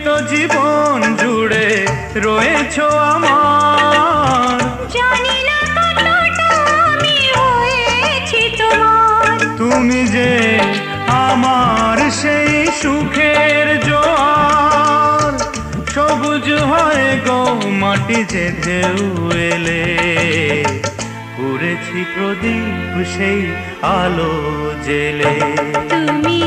তো জীবন জুড়ে রয়েছো আমার। জানি না কতটা আমি হয়েছি তোমার। তুমি যে আমার সেই সুখের জোয়ার, সবুজ হয় গো মাটি যে ঢেউ এলে। করেছি প্রদীপ সেই আলো জেলে। তুমি